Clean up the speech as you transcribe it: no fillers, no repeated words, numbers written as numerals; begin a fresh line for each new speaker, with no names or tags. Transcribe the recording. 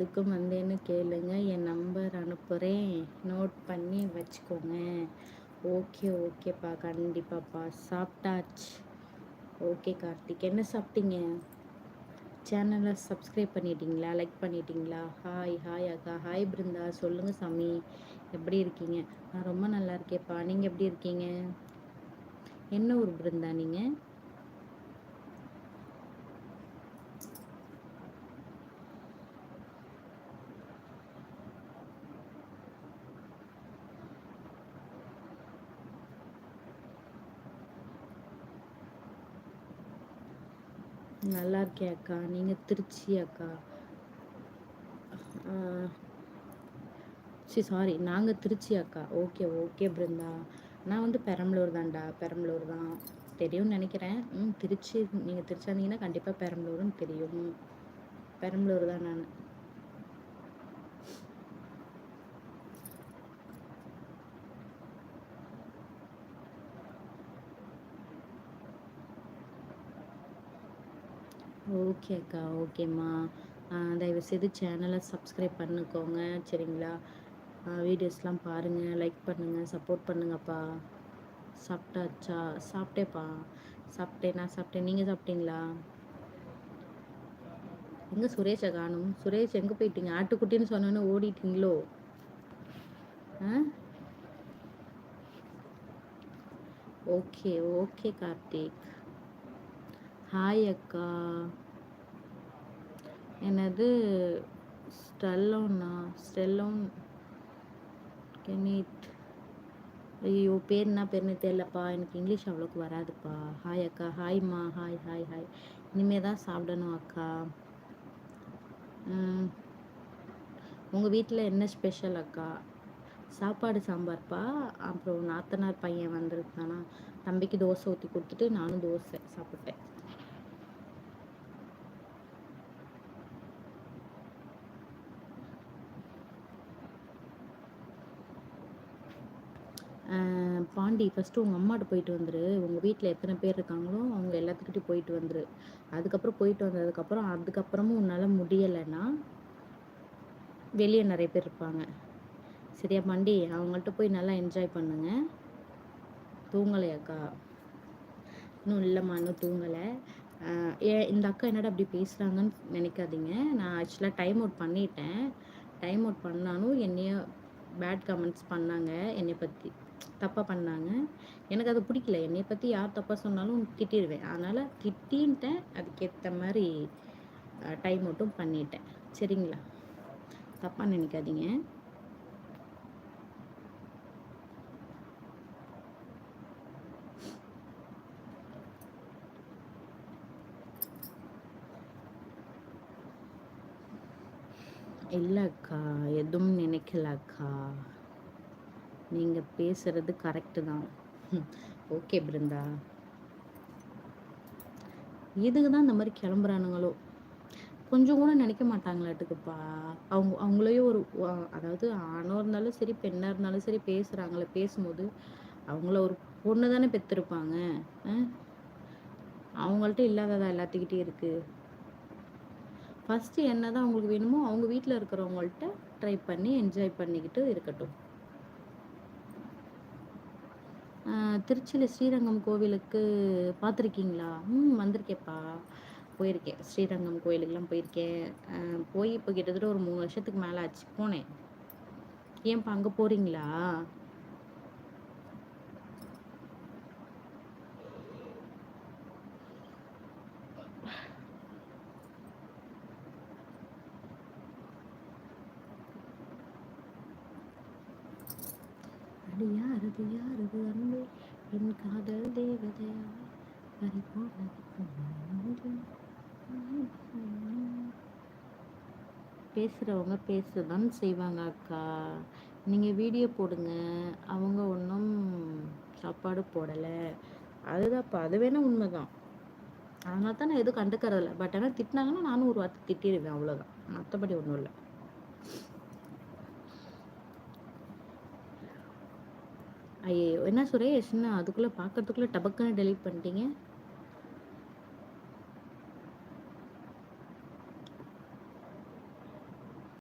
எதுக்கும் வந்தேன்னு கேளுங்க, என் நம்பர் அனுப்புகிறேன், நோட் பண்ணி வச்சுக்கோங்க. ஓகே ஓகேப்பா, கண்டிப்பாப்பா. சாப்பிட்டாச்சு. ஓகே கார்த்திக், என்ன சாப்பிட்டீங்க? சேனலை சப்ஸ்கிரைப் பண்ணிட்டீங்களா? லைக் பண்ணிட்டீங்களா? ஹாய் ஹாய் அக்கா. ஹாய் பிருந்தா. சொல்லுங்கள் சாமி, எப்படி இருக்கீங்க? நான் ரொம்ப நல்லா இருக்கேன்ப்பா. நீங்கள் எப்படி இருக்கீங்க? என்ன ஊர் பிருந்தா நீங்கள்? நல்லா இருக்கேன் அக்கா. நீங்கள் திருச்சி அக்கா? சாரி, நாங்கள் திருச்சி அக்கா. Okay okay Brinda. நான் வந்து பெரம்பலூர் தான்டா. பெரம்பலூர் தான் தெரியும்னு நினைக்கிறேன். திருச்சி, நீங்கள் திருச்சி வந்தீங்கன்னா கண்டிப்பாக பெரம்பலூர்னு தெரியும். பெரம்பலூர் தான் நான். ஓகே அக்கா, ஓகேம்மா. தயவுசெய்து சேனலை சப்ஸ்கிரைப் பண்ணிக்கோங்க, சரிங்களா? வீடியோஸ்லாம் பாருங்கள், லைக் பண்ணுங்கள், சப்போர்ட் பண்ணுங்கப்பா. சாப்பிட்டாச்சா? சாப்பிட்டேப்பா, சாப்பிட்டேன். நான் சாப்பிட்டேன். நீங்கள் சாப்பிட்டீங்களா? எங்கே சுரேஷை காணும்? சுரேஷ் எங்கே போயிட்டீங்க? ஆட்டுக்குட்டின்னு சொன்னோன்னு ஓடிட்டீங்களோ? Okay okay Karthik. ஹாய் அக்கா. என்னது ஸ்டெல்லோன்னா? ஸ்டெல்லோன் கெனித். ஐயோ, பேருனா பேருன்னு தெரியலப்பா, எனக்கு இங்கிலீஷ் அவ்வளோக்கு வராதுப்பா. ஹாய் அக்கா. ஹாய்மா. Hi hi hi. இனிமேல் தான் சாப்பிடணும் அக்கா. உங்கள் வீட்டில் என்ன ஸ்பெஷல் அக்கா? சாப்பாடு சாம்பார்ப்பா. அப்புறம் நாத்தனார் பையன் வந்திருக்கானா, தம்பிக்கு தோசை ஊற்றி கொடுத்துட்டு நானும் தோசை சாப்பிட்டேன். பாண்டி, ஃபஸ்ட்டு உங்கள் அம்மாட்ட போயிட்டு வந்துரு. உங்கள் வீட்டில் எத்தனை பேர் இருக்காங்களோ அவங்க எல்லாத்துக்கிட்டையும் போயிட்டு வந்துரு. அதுக்கப்புறம் போயிட்டு அதுக்கப்புறமும் உன்னால் முடியலைன்னா வெளியே நிறைய பேர் இருப்பாங்க, சரியா பாண்டி? அவங்கள்ட்ட போய் நல்லா என்ஜாய் பண்ணுங்க. தூங்கலையாக்கா? இன்னும் இல்லைம்மா, இன்னும் தூங்கலை. இந்த அக்கா என்னடா அப்படி பேசுகிறாங்கன்னு நினைக்காதீங்க. நான் ஆக்சுவலாக டைம் அவுட் பண்ணிட்டேன். டைம் அவுட் பண்ணாலும் என்னைய பேட் கமெண்ட்ஸ் பண்ணாங்க, என்னை பற்றி தப்பாக பண்ணாங்க. எனக்கு அது பிடிக்கல. என்னை பற்றி யார் தப்பாக சொன்னாலும் திட்டிடுவேன். அதனால் திட்டின்ட்டேன். அதுக்கேற்ற மாதிரி டைம் அவுட்டும் பண்ணிட்டேன், சரிங்களா? தப்பாக நினைக்காதீங்க. இல்லை அக்கா, எதுவும் நினைக்கல அக்கா. நீங்கள் பேசுகிறது கரெக்டு தான். ஓகே பிருந்தா. எதுக்கு தான் இந்த மாதிரி கிளம்புறானுங்களோ? கொஞ்சம் கூட நினைக்க மாட்டாங்களாட்டுக்குப்பா. அவங்களையும் ஒரு அதாவது ஆணோ இருந்தாலும் சரி, பெண்ணாக இருந்தாலும் சரி, பேசுகிறாங்களே, பேசும்போது அவங்கள ஒரு பொண்ணு தானே பெற்றிருப்பாங்க. அவங்கள்ட்ட இல்லாததா எல்லாத்துக்கிட்டே இருக்குது. ஃபஸ்ட்டு என்ன தான் அவங்களுக்கு வேணுமோ அவங்க வீட்டில் இருக்கிறவங்கள்ட்ட ட்ரை பண்ணி என்ஜாய் பண்ணிக்கிட்டு இருக்கட்டும். திருச்சியில் ஸ்ரீரங்கம் கோவிலுக்கு பார்த்துருக்கீங்களா? வந்திருக்கேன்ப்பா, போயிருக்கேன். ஸ்ரீரங்கம் கோயிலுக்கெலாம் போயிருக்கேன். போய் இப்போ கிட்டத்தட்ட ஒரு 3 வருஷத்துக்கு மேலே ஆச்சு போனேன். ஏன்ப்பா அங்கே போகிறீங்களா? அது யாரது யாரது அன்பே, என் காதல் தேவதையா பேசுகிறவங்க பேசதான் செய்வாங்க அக்கா. நீங்கள் வீடியோ போடுங்க, அவங்க ஒன்றும் சாப்பாடு போடலை. அதுதான்ப்பா, அது வேணால் உண்மைதான். அதனால தான் நான் எதுவும் கண்டுக்கறதில்ல. பட் ஆனால் திட்டினாங்கன்னா நானும் ஒரு வார்த்தை திட்டிடுவேன், அவ்வளோதான். மற்றபடி ஒன்றும் இல்லை. ஐயோ, என்ன சுரேஷ், என்ன அதுக்குள்ளே பார்க்கறதுக்குள்ளே டபக்குன்னு டெலீட் பண்ணிட்டீங்க?